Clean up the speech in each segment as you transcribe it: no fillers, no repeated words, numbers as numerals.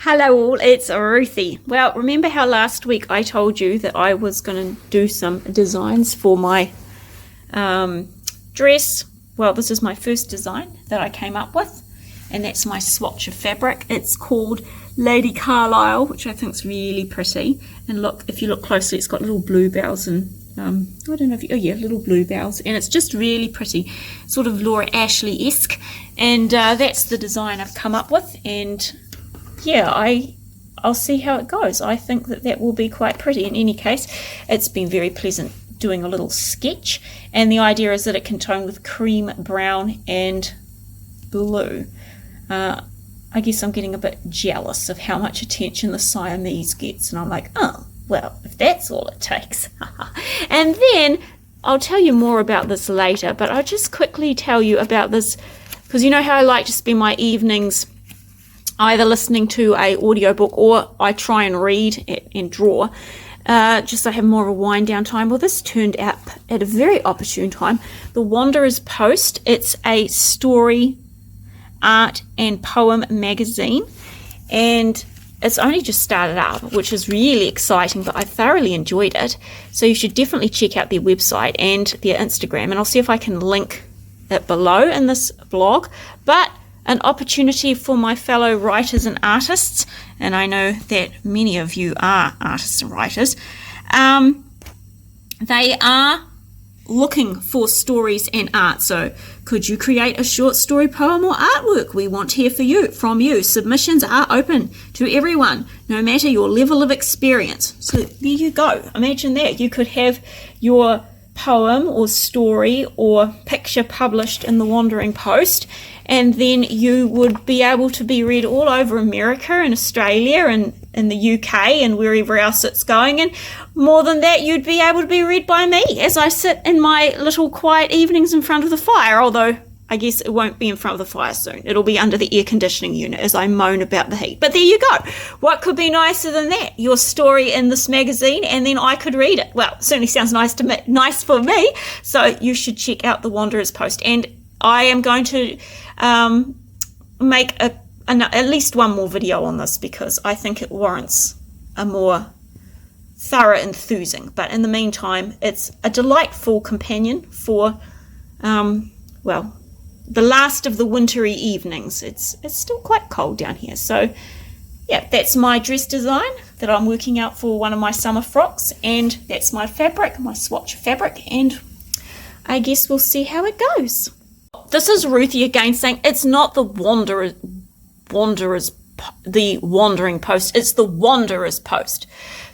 Hello all, it's Ruthie. Well, remember how last week I told you that I was going to do some designs for my dress? Well, this is my first design that I came up with, and that's my swatch of fabric. It's called Lady Carlisle, which I think is really pretty. And look, if you look closely, it's got little bluebells and I don't know if you, oh yeah, little bluebells, and it's just really pretty, sort of Laura Ashley-esque. And that's the design I've come up with, and yeah, I'll see how it goes. I think that will be quite pretty. In any case, it's been very pleasant doing a little sketch, and the idea is that it can tone with cream, brown and blue. I guess I'm getting a bit jealous of how much attention the Siamese gets, and I'm like, oh, well, if that's all it takes. And then I'll tell you more about this later, but I'll just quickly tell you about this, because you know how I like to spend my evenings either listening to a audiobook or I try and read and draw, just so I have more of a wind down time. Well, this turned out at a very opportune time. The Wanderer's Post, it's a story, art and poem magazine, and it's only just started up, which is really exciting, but I thoroughly enjoyed it. So you should definitely check out their website and their Instagram, and I'll see if I can link it below in this blog. But an opportunity for my fellow writers and artists, and I know that many of you are artists and writers. They are looking for stories and art. So could you create a short story, poem or artwork? We want to hear from you. Submissions are open to everyone, no matter your level of experience. So there you go. Imagine that. You could have your poem or story or picture published in the Wandering Post, and then you would be able to be read all over America and Australia and in the UK and wherever else it's going. And more than that, you'd be able to be read by me as I sit in my little quiet evenings in front of the fire, although I guess it won't be in front of the fire soon. It'll be under the air conditioning unit as I moan about the heat. But there you go. What could be nicer than that? Your story in this magazine, and then I could read it. Well, it certainly sounds nice to me, nice for me. So you should check out the Wanderer's Post. And I am going to make at least one more video on this, because I think it warrants a more thorough enthusing. But in the meantime, it's a delightful companion for, well, the last of the wintry evenings. It's still quite cold down here. So yeah, that's my dress design that I'm working out for one of my summer frocks, and that's my fabric, my swatch of fabric, and I guess we'll see how it goes. This is Ruthie again saying it's not the the Wandering Post, it's the Wanderer's Post.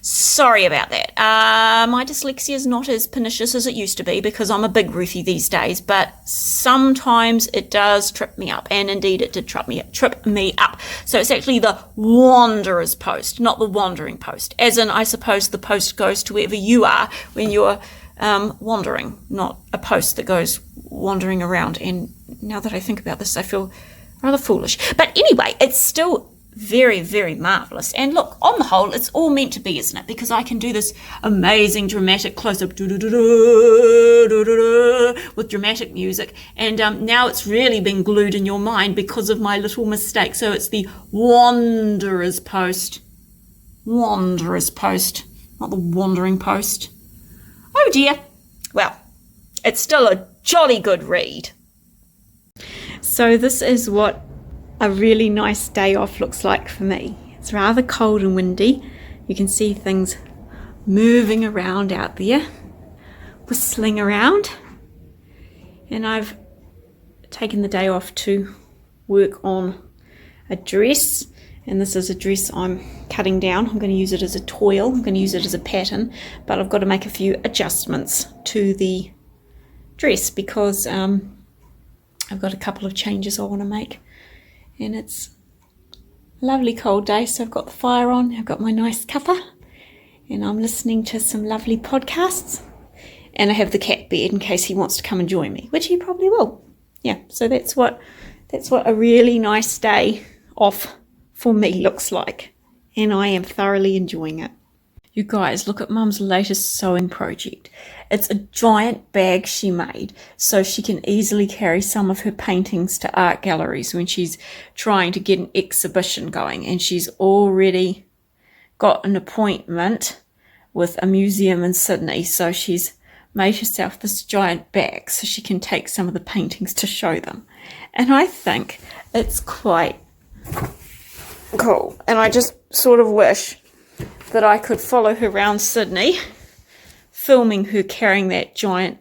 Sorry about that. My dyslexia is not as pernicious as it used to be, because I'm a big Ruthie these days, but sometimes it does trip me up, and indeed it did trip me up. So it's actually the Wanderer's Post, not the Wandering Post, as in I suppose the post goes to wherever you are when you're wandering, not a post that goes wandering around. And now that I think about this, I feel rather foolish. But anyway, it's still very, very marvellous. And look, on the whole, it's all meant to be, isn't it? Because I can do this amazing dramatic close-up with dramatic music. And now it's really been glued in your mind because of my little mistake. So it's the Wanderer's Post. Wanderer's Post, not the Wandering Post. Oh dear. Well, it's still a jolly good read. So this is what a really nice day off looks like for me. It's rather cold and windy. You can see things moving around out there, whistling around. And I've taken the day off to work on a dress. And this is a dress I'm cutting down. I'm going to use it as a toil. I'm going to use it as a pattern. But I've got to make a few adjustments to the dress, because I've got a couple of changes I want to make. And it's a lovely cold day, so I've got the fire on, I've got my nice cuppa, and I'm listening to some lovely podcasts, and I have the cat bed in case he wants to come and join me, which he probably will. Yeah, so that's what a really nice day off for me looks like, and I am thoroughly enjoying it. You guys, look at Mum's latest sewing project. It's a giant bag she made so she can easily carry some of her paintings to art galleries when she's trying to get an exhibition going. And she's already got an appointment with a museum in Sydney, so she's made herself this giant bag so she can take some of the paintings to show them. And I think it's quite cool. And I just sort of wish that I could follow her around Sydney, filming her carrying that giant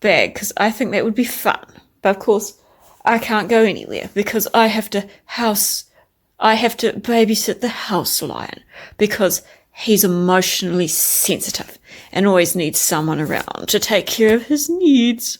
bag, because I think that would be fun. But of course, I can't go anywhere because I have to babysit the house lion because he's emotionally sensitive and always needs someone around to take care of his needs.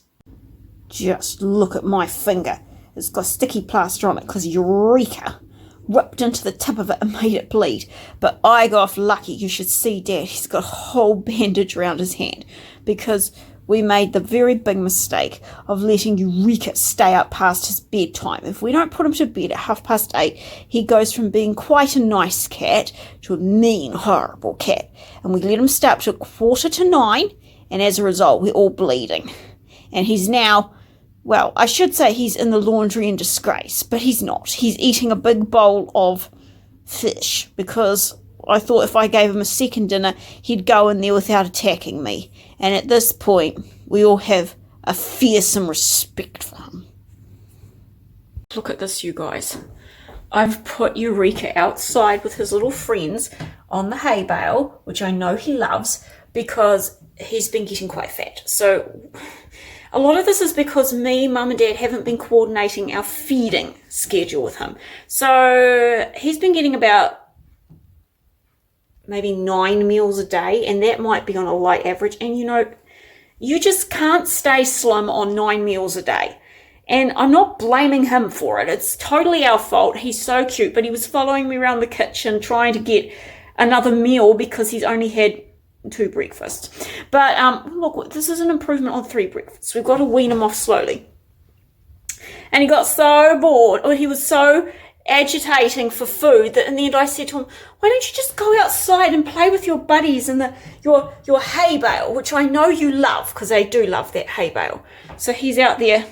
Just look at my finger. It's got sticky plaster on it because Eureka ripped into the tip of it and made it bleed. But I got off lucky. You should see Dad. He's got a whole bandage around his hand because we made the very big mistake of letting Eureka stay up past his bedtime. If we don't put him to bed at 8:30, he goes from being quite a nice cat to a mean, horrible cat. And we let him stay up to 8:45, and as a result, we're all bleeding. And he's now, well, I should say he's in the laundry in disgrace, but he's not. He's eating a big bowl of fish because I thought if I gave him a second dinner, he'd go in there without attacking me. And at this point, we all have a fearsome respect for him. Look at this, you guys. I've put Eureka outside with his little friends on the hay bale, which I know he loves because he's been getting quite fat. So a lot of this is because me, Mum and Dad haven't been coordinating our feeding schedule with him. So he's been getting about maybe 9 meals a day, and that might be on a light average. And you know, you just can't stay slim on 9 meals a day. And I'm not blaming him for it. It's totally our fault. He's so cute, but he was following me around the kitchen trying to get another meal because he's only had 2 breakfasts. But look, this is an improvement on 3 breakfasts. We've got to wean him off slowly. And he got so bored, or he was so agitating for food that in the end I said to him, why don't you just go outside and play with your buddies in your hay bale, which I know you love because they do love that hay bale. So he's out there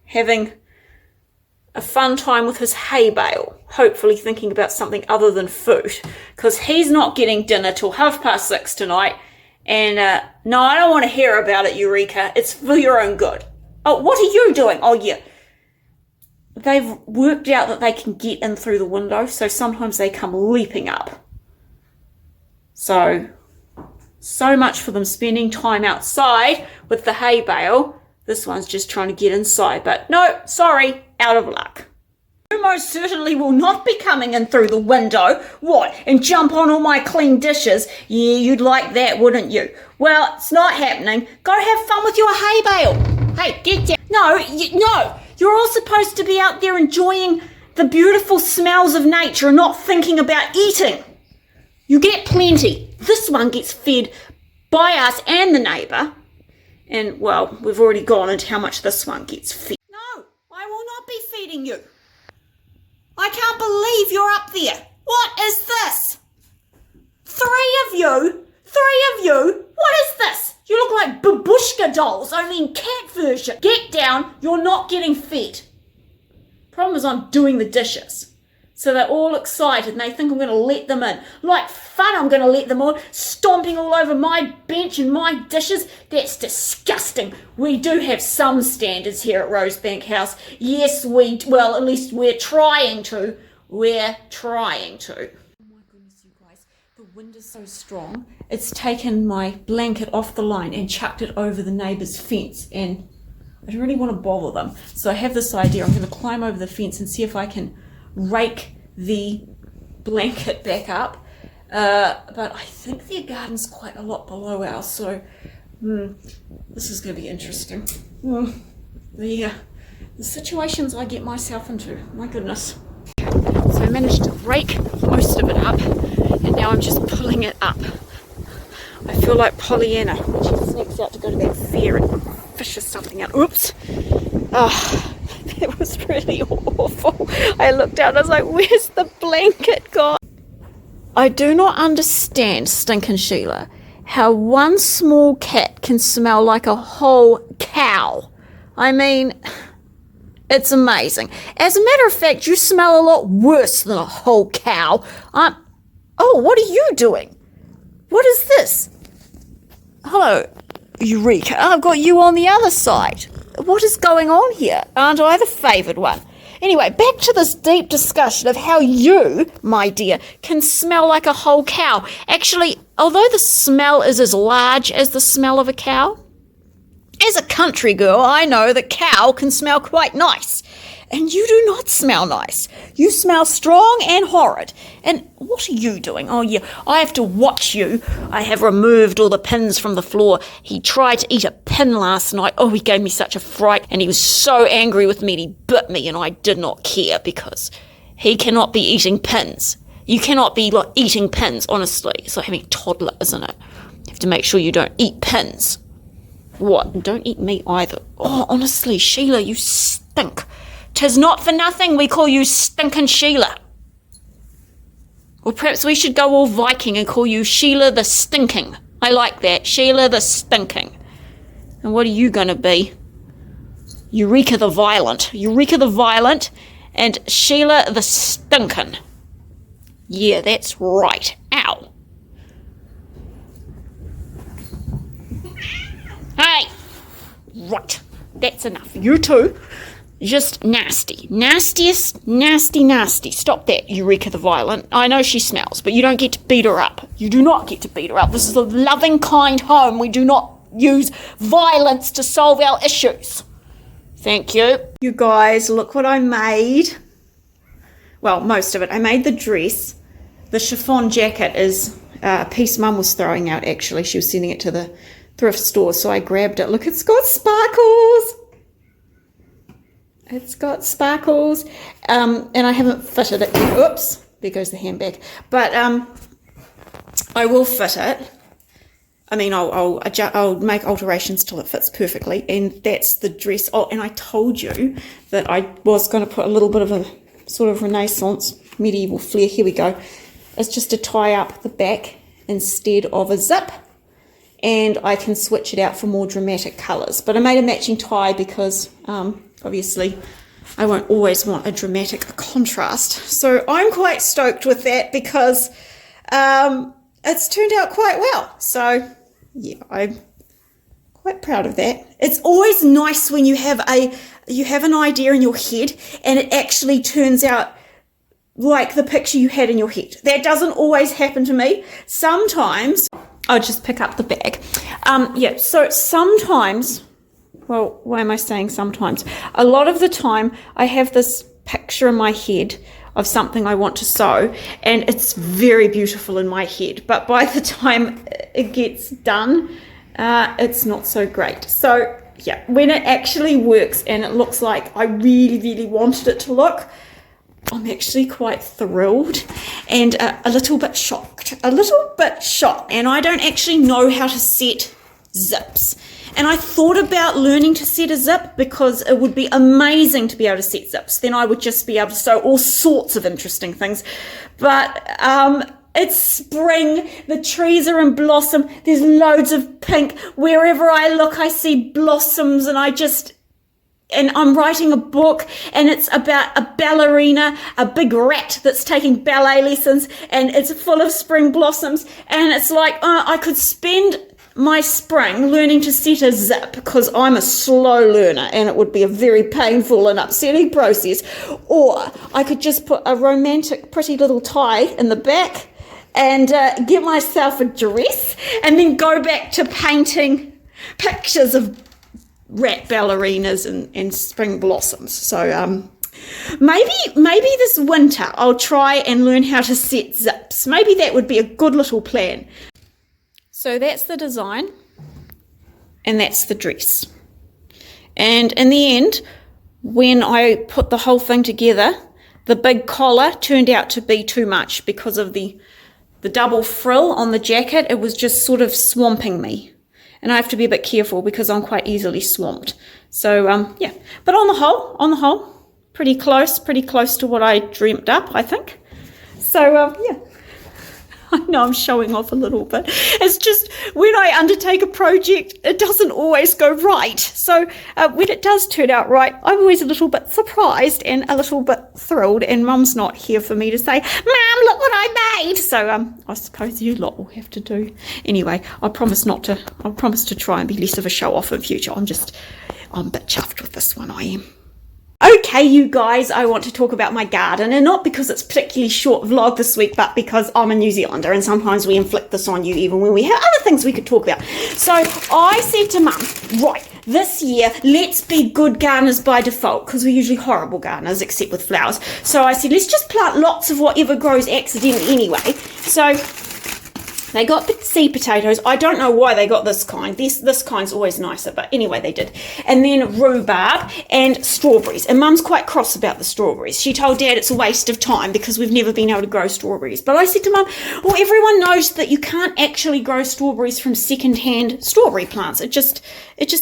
having a fun time with his hay bale, hopefully thinking about something other than food, because he's not getting dinner till 6:30 tonight. And no, I don't want to hear about it, Eureka. It's for your own good. Oh, what are you doing? Oh, yeah. They've worked out that they can get in through the window, so sometimes they come leaping up. So much for them spending time outside with the hay bale. This one's just trying to get inside, but no, sorry, out of luck. You most certainly will not be coming in through the window. What, and jump on all my clean dishes? Yeah, you'd like that, wouldn't you? Well, it's not happening. Go have fun with your hay bale. Hey, get down. No. You're all supposed to be out there enjoying the beautiful smells of nature and not thinking about eating. You get plenty. This one gets fed by us and the neighbour. And, well, we've already gone into how much this one gets fed. No, I will not be feeding you. I can't believe you're up there. What is this? 3 of you? What is this? You look like babushka dolls, only in cat version. Get down, you're not getting fed. Problem is I'm doing the dishes. So they're all excited and they think I'm going to let them in. Like fun, I'm going to let them on, stomping all over my bench and my dishes. That's disgusting. We do have some standards here at Rosebank House. Yes, well, at least we're trying to. Oh my goodness, you guys. The wind is so strong. It's taken my blanket off the line and chucked it over the neighbour's fence. And I don't really want to bother them. So I have this idea. I'm going to climb over the fence and see if I can rake the blanket back up, but I think their garden's quite a lot below ours, so this is going to be interesting. The situations I get myself into, my goodness. So I managed to rake most of it up, and now I'm just pulling it up. I feel like Pollyanna when she sneaks out to go to that fair and fishes something out. Oops. That was really awful. I looked down, I was like, where's the blanket gone? I do not understand, Stinkin' Sheila, how one small cat can smell like a whole cow. I mean, it's amazing. As a matter of fact, you smell a lot worse than a whole cow. Oh, what are you doing? What is this? Hello, Eureka. I've got you on the other side. What is going on here? Aren't I the favoured one? Anyway, back to this deep discussion of how you, my dear, can smell like a whole cow. Actually, although the smell is as large as the smell of a cow, as a country girl, I know that cow can smell quite nice. And you do not smell nice. You smell strong and horrid. And what are you doing? Oh, yeah, I have to watch you. I have removed all the pins from the floor. He tried to eat a pin last night. Oh, he gave me such a fright. And he was so angry with me, and he bit me, and I did not care because he cannot be eating pins. You cannot be like eating pins, honestly. It's like having a toddler, isn't it? You have to make sure you don't eat pins. What? Don't eat meat either. Oh, honestly, Sheila, you stink. 'Tis not for nothing we call you Stinkin' Sheila. Or perhaps we should go all Viking and call you Sheila the Stinking. I like that. Sheila the Stinking. And what are you going to be? Eureka the Violent. Eureka the Violent and Sheila the Stinkin'. Yeah, that's right. Ow. Hey! Right. That's enough. You two. Just nasty. Nastiest, nasty. Stop that, Eureka the Violent. I know she smells, but you don't get to beat her up. You do not get to beat her up. This is a loving, kind home. We do not use violence to solve our issues. Thank you. You guys, look what I made. Well, most of it. I made the dress. The chiffon jacket is a piece Mum was throwing out, actually. She was sending it to the thrift store, so I grabbed it. Look, it's got sparkles. It's got sparkles, and I haven't fitted it yet. Oops, there goes the handbag. But I will fit it. I mean, I'll make alterations till it fits perfectly, and that's the dress. Oh, and I told you that I was going to put a little bit of a sort of Renaissance medieval flair. Here we go. It's just to tie up the back instead of a zip, and I can switch it out for more dramatic colours. But I made a matching tie because obviously I won't always want a dramatic contrast. So I'm quite stoked with that because it's turned out quite well. So yeah, I'm quite proud of that. It's always nice when you have an idea in your head and it actually turns out like the picture you had in your head. That doesn't always happen to me. Sometimes I'll just pick up the bag. Yeah, so sometimes, well, why am I saying sometimes? A lot of the time I have this picture in my head of something I want to sew, and it's very beautiful in my head, but by the time it gets done, it's not so great. So yeah, when it actually works and it looks like I really, really wanted it to look, I'm actually quite thrilled and a little bit shocked. And I don't actually know how to set zips. And I thought about learning to set a zip because it would be amazing to be able to set zips. Then I would just be able to sew all sorts of interesting things. But it's spring, the trees are in blossom, there's loads of pink. Wherever I look, I see blossoms, and I'm writing a book, and it's about a ballerina, a big rat that's taking ballet lessons, and it's full of spring blossoms, and it's like, I could spend my spring learning to set a zip because I'm a slow learner and it would be a very painful and upsetting process, or I could just put a romantic, pretty little tie in the back and get myself a dress and then go back to painting pictures of rat ballerinas and spring blossoms. So maybe this winter I'll try and learn how to set zips. Maybe that would be a good little plan. So that's the design and that's the dress. And in the end, when I put the whole thing together, the big collar turned out to be too much because of the double frill on the jacket. It was just sort of swamping me. And I have to be a bit careful because I'm quite easily swamped. So, yeah. But on the whole, pretty close to what I dreamt up, I think. So, yeah. I know I'm showing off a little bit. It's just when I undertake a project, it doesn't always go right. So when it does turn out right, I'm always a little bit surprised and a little bit thrilled. And Mum's not here for me to say, Mum, look what I made. So I suppose you lot will have to do. Anyway, I promise to try and be less of a show off in future. I'm a bit chuffed with this one, I am. Okay, you guys, I want to talk about my garden, and not because it's a particularly short vlog this week, but because I'm a New Zealander and sometimes we inflict this on you even when we have other things we could talk about. So I said to Mum, right, this year, let's be good gardeners by default, because we're usually horrible gardeners, except with flowers. So I said, let's just plant lots of whatever grows accidentally anyway. So they got the seed potatoes. I don't know why they got this kind. This kind's always nicer, but anyway, they did. And then rhubarb and strawberries. And Mum's quite cross about the strawberries. She told Dad it's a waste of time because we've never been able to grow strawberries. But I said to Mum, well, everyone knows that you can't actually grow strawberries from second-hand strawberry plants. It just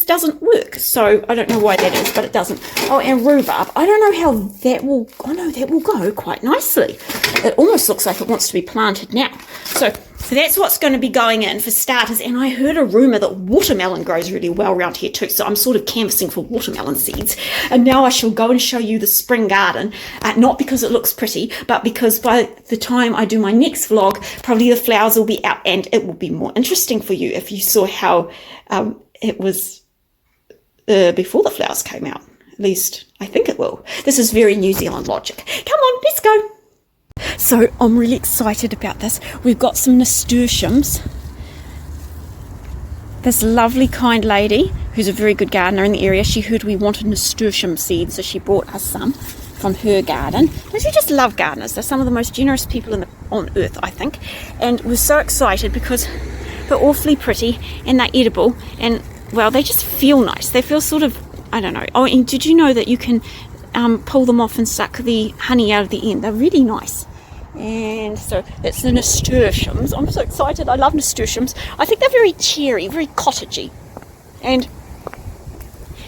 doesn't work. So I don't know why that is, but it doesn't. Oh, and rhubarb. I don't know how that will... Oh, no, that will go quite nicely. It almost looks like it wants to be planted now. So that's what's going to be going in for starters. And I heard a rumour that watermelon grows really well around here too. So I'm sort of canvassing for watermelon seeds. And now I shall go and show you the spring garden. Not because it looks pretty, but because by the time I do my next vlog, probably the flowers will be out and it will be more interesting for you if you saw how it was before the flowers came out. At least I think it will. This is very New Zealand logic. Come on, let's go. So I'm really excited about this. We've got some nasturtiums. This lovely kind lady, who's a very good gardener in the area, she heard we wanted nasturtium seeds, so she bought us some from her garden. Don't you just love gardeners? They're some of the most generous people on earth, I think. And we're so excited because they're awfully pretty and they're edible and, well, they just feel nice. They feel sort of, I don't know. Oh, and did you know that you can pull them off and suck the honey out of the end? They're really nice. And so it's the nasturtiums. I'm so excited. I love nasturtiums. I think they're very cheery, very cottagey. And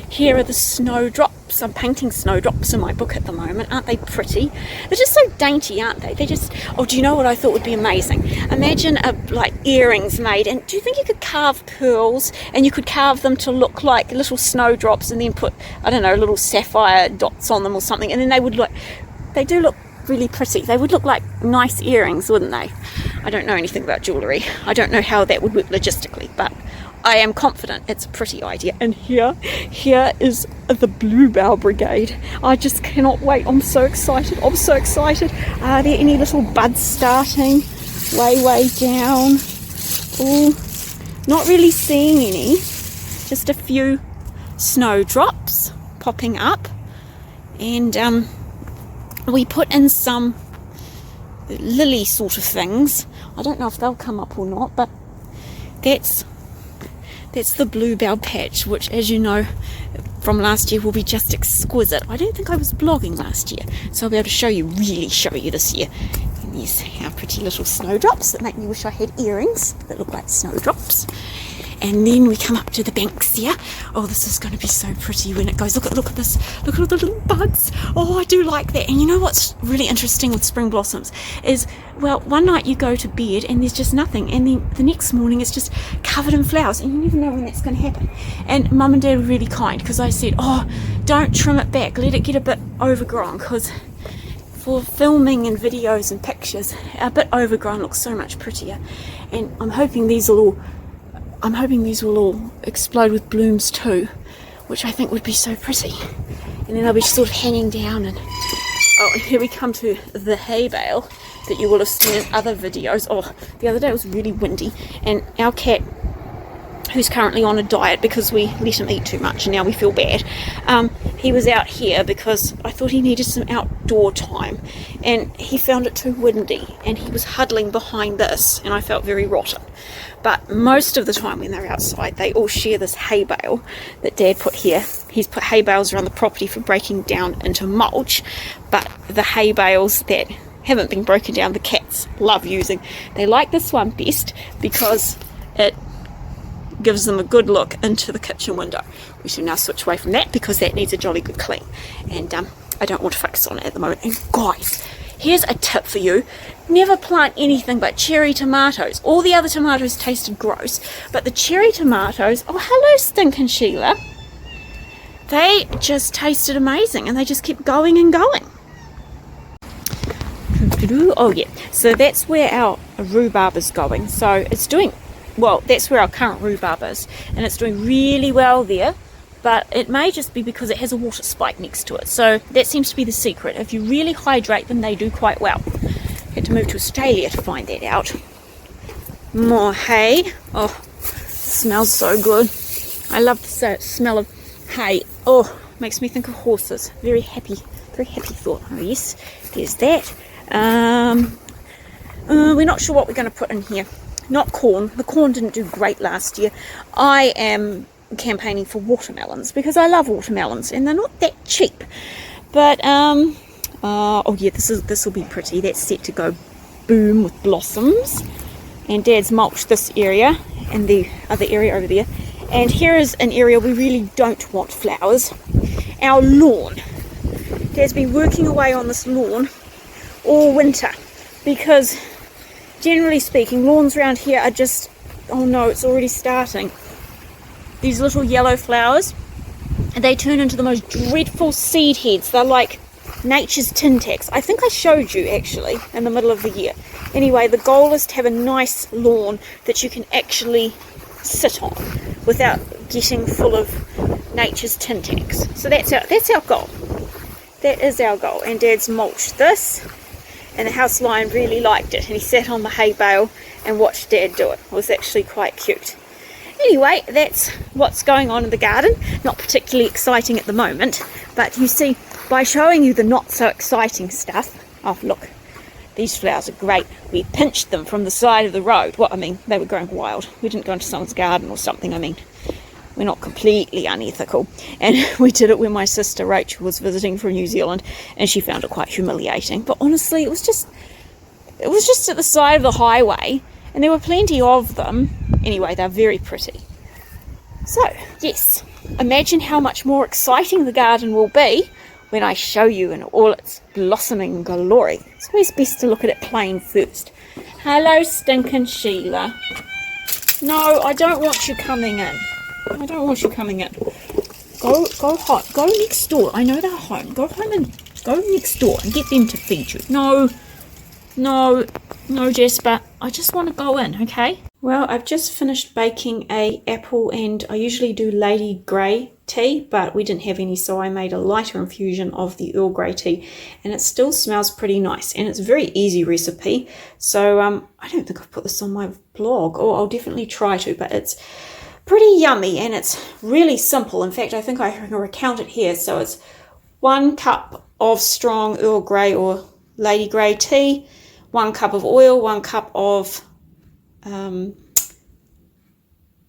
here are the snowdrops. I'm painting snowdrops in my book at the moment. Aren't they pretty? They're just so dainty, aren't they? They just... Oh, do you know what I thought would be amazing? Imagine like earrings made. And do you think you could carve pearls and you could carve them to look like little snowdrops and then put, I don't know, little sapphire dots on them or something, and then they would look... They do look really pretty. They would look like nice earrings, wouldn't they? I don't know anything about jewellery. I don't know how that would work logistically, but I am confident it's a pretty idea. And here is the Bluebell Brigade. I just cannot wait. I'm so excited. I'm so excited. Are there any little buds starting? Way down. Oh, not really seeing any. Just a few snowdrops popping up. And we put in some lily sort of things. I don't know if they'll come up or not, but that's the bluebell patch, which, as you know from last year, will be just exquisite. I don't think I was blogging last year, so I'll be able to really show you this year. And there's our pretty little snowdrops that make me wish I had earrings that look like snowdrops. And then we come up to the banks here. Oh, this is going to be so pretty when it goes. Look at this. Look at all the little buds. Oh, I do like that. And you know what's really interesting with spring blossoms is, well, one night you go to bed and there's just nothing. And then the next morning it's just covered in flowers. And you never know when that's going to happen. And Mum and Dad were really kind because I said, oh, don't trim it back. Let it get a bit overgrown, because for filming and videos and pictures, a bit overgrown looks so much prettier. And I'm hoping these will all explode with blooms too, which I think would be so pretty. And then they'll be sort of hanging down. And oh, and here we come to the hay bale that you will have seen in other videos. Oh, the other day it was really windy, and our cat, who's currently on a diet because we let him eat too much and now we feel bad, he was out here because I thought he needed some outdoor time, and he found it too windy and he was huddling behind this, and I felt very rotten. But most of the time when they're outside, they all share this hay bale that Dad put here. He's put hay bales around the property for breaking down into mulch, but the hay bales that haven't been broken down, the cats love using. They like this one best because it gives them a good look into the kitchen window. We should now switch away from that because that needs a jolly good clean, and I don't want to focus on it at the moment. And guys, Here's a tip for you. Never plant anything but cherry tomatoes. All the other tomatoes tasted gross, but the cherry tomatoes, oh hello Stinkin' Sheila, they just tasted amazing and they just kept going and going. Oh yeah, so that's where our rhubarb is going. So it's doing, well, that's where our current rhubarb is, and it's doing really well there, but it may just be because it has a water spike next to it. So that seems to be the secret. If you really hydrate them, they do quite well. Had to move to Australia to find that out. More hay. Oh, smells so good. I love the smell of hay. Oh, makes me think of horses. Very happy thought. Oh yes, there's that. We're not sure what we're going to put in here. Not corn. The corn didn't do great last year. I am campaigning for watermelons because I love watermelons and they're not that cheap. But oh yeah, this will be pretty. That's set to go boom with blossoms. And Dad's mulched this area and the other area over there. And here is an area we really don't want flowers. Our lawn. Dad's been working away on this lawn all winter because generally speaking lawns around here are just, oh no, it's already starting. These little yellow flowers, and they turn into the most dreadful seed heads. They're like nature's tin tacks. I think I showed you actually in the middle of the year. Anyway, the goal is to have a nice lawn that you can actually sit on without getting full of nature's tin tacks. So that's our goal. That is our goal. And Dad's mulched this, and the house lion really liked it, and he sat on the hay bale and watched Dad do it. It was actually quite cute. Anyway, that's what's going on in the garden. Not particularly exciting at the moment, but you see, by showing you the not so exciting stuff, oh look, these flowers are great. We pinched them from the side of the road. Well, I mean, they were growing wild. We didn't go into someone's garden or something. I mean, we're not completely unethical. And we did it when my sister Rachel was visiting from New Zealand, and she found it quite humiliating. But honestly, it was just at the side of the highway, and there were plenty of them. Anyway, they're very pretty. So, yes, imagine how much more exciting the garden will be when I show you in all its blossoming glory. It's always best to look at it plain first. Hello, Stinkin' Sheila. No, I don't want you coming in. I don't want you coming in. Go home. Go next door. I know they're home. Go home and go next door and get them to feed you. No, Jasper. I just want to go in, okay? Well, I've just finished baking a apple, and I usually do Lady Grey tea, but we didn't have any, so I made a lighter infusion of the Earl Grey tea, and it still smells pretty nice, and it's a very easy recipe. So I don't think I've put this on my blog, or I'll definitely try to, but it's pretty yummy and it's really simple. In fact, I think I can recount it here. So it's 1 cup of strong Earl Grey or Lady Grey tea, 1 cup of oil, 1 cup of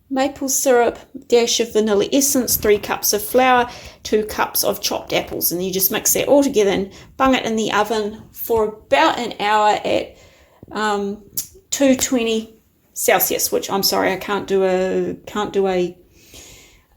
maple syrup, dash of vanilla essence, 3 cups of flour, 2 cups of chopped apples, and you just mix that all together and bung it in the oven for about an hour at 220 Celsius, which I'm sorry, I can't do a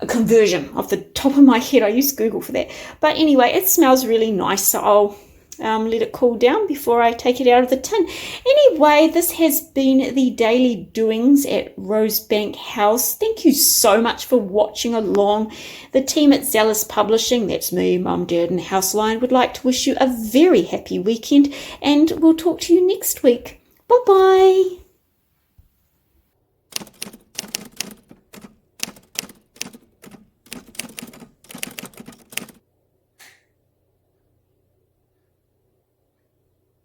conversion off the top of my head. I used Google for that. But anyway, it smells really nice, so I'll let it cool down before I take it out of the tin. Anyway, this has been the daily doings at Rosebank House. Thank you so much for watching along. The team at Zealous Publishing, that's me, Mum, Dad and House Lion, would like to wish you a very happy weekend, and we'll talk to you next week. Bye-bye.